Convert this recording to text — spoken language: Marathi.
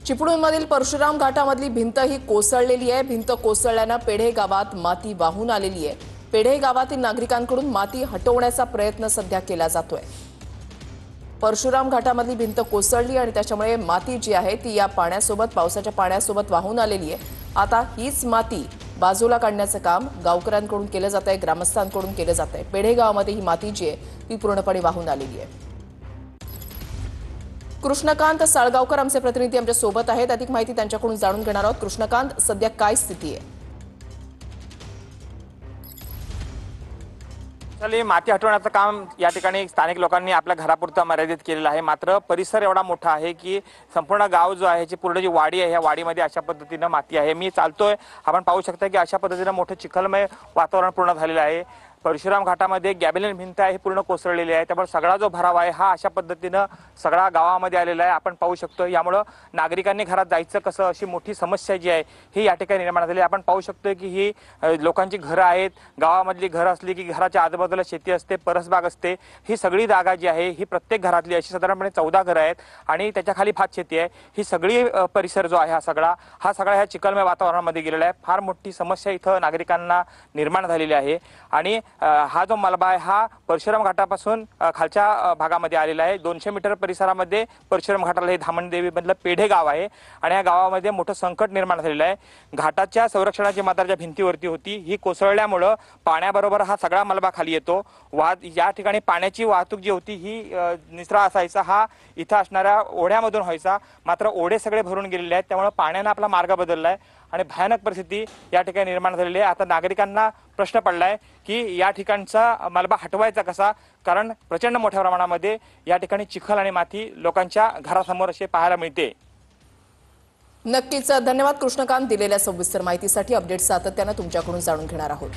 चिपळूणमधील परशुराम घाटामधली भिंत ही कोसळलेली आहे। भिंत कोसळल्याने पेढे गावात माती वाहून आलेली आहे। पेढे गावातील नागरिकांकडून माती हटवण्याचा प्रयत्न सध्या केला जातोय। परशुराम घाटामधली भिंत कोसळली आणि त्याच्यामुळे माती जी आहे ती या पाण्यासोबत पावसाच्या पाण्यासोबत वाहून आलेली आहे। आता हीच माती बाजूला काढण्याचं काम गावकऱ्यांकडून केलं जात आहे, ग्रामस्थांकडून केलं जात आहे। पेढे गावामध्ये ही माती जी आहे ती पूर्णपणे वाहून आलेली आहे। कृष्णकांत साळगावकर आमचे प्रतिनिधी आमच्या सोबत आहेत। अधिक माहिती त्यांच्याकडून जाणून घेणार आहोत। कृष्णकांत, सध्या काय स्थिती आहे? माती हटवण्याचं काम या ठिकाणी स्थानिक लोकांनी आपल्या घरापुरतं मर्यादित केलेलं आहे। मात्र परिसर एवढा मोठा आहे की संपूर्ण गाव जो आहे, पूर्ण जी वाडी आहे, या वाडीमध्ये अशा पद्धतीनं माती आहे। मी चालतोय, आपण पाहू शकता की अशा पद्धतीनं मोठं चिखलमय वातावरण पूर्ण झालेलं आहे। परशुराम घाटामध्ये गॅबिलियन भिंत आहे पूर्ण कोसळलेली आहे, त्यामुळे सगळा जो भराव आहे हा अशा पद्धतीनं सगळा गावामध्ये आलेला आहे। आपण पाहू शकतो यामुळे नागरिकांनी घरात जायचं कसं अशी मोठी समस्या जी आहे ही या ठिकाणी निर्माण झाली आहे। आपण पाहू शकतो की ही लोकांची घरं आहेत, गावामधली घरं असली की घराच्या आजूबाजूला शेती असते, परसबाग असते, ही सगळी जागा जी आहे ही प्रत्येक घरातली अशी साधारणपणे 14 घरं आहेत आणि त्याच्या खाली भात शेती आहे। ही सगळी परिसर जो आहे हा सगळा ह्या चिखलमय वातावरणामध्ये गेलेला आहे। फार मोठी समस्या इथं नागरिकांना निर्माण झालेली आहे आणि हा जो मलबा आहे हा परशुराम घाटापासून खालच्या भागामध्ये आलेला आहे। 200 मीटर परिसरामध्ये परशुराम घाटाला हे धामणदेवी मधलं पेढे गाव आहे आणि या गावामध्ये मोठं संकट निर्माण झालेलं आहे। घाटाच्या संरक्षणाची मात्रा ज्या भिंतीवरती होती ही कोसळल्यामुळे पाण्याबरोबर हा सगळा मलबा खाली येतो। या ठिकाणी पाण्याची वाहतूक जी होती ही निचरा असायचा, हा इथं असणाऱ्या ओढ्यामधून व्हायचा, मात्र ओढे सगळे भरून गेलेले आहेत, त्यामुळे पाण्याने आपला मार्ग बदललाय आणि भयानक परिस्थिती या ठिकाणी निर्माण झालेली आहे। आता नागरिकांना प्रश्न पडलाय की या ठिकाणचा मलबा हटवायचा कसा, कारण प्रचंड मोठ्या प्रमाणामध्ये या ठिकाणी चिखल आणि माती लोकांच्या घरासमोर असे पाहायला मिळते। नक्कीच धन्यवाद कृष्णकांत, दिलेल्या सविस्तर माहितीसाठी। अपडेट सातत्याने तुमच्याकडून जाणून घेणार आहोत।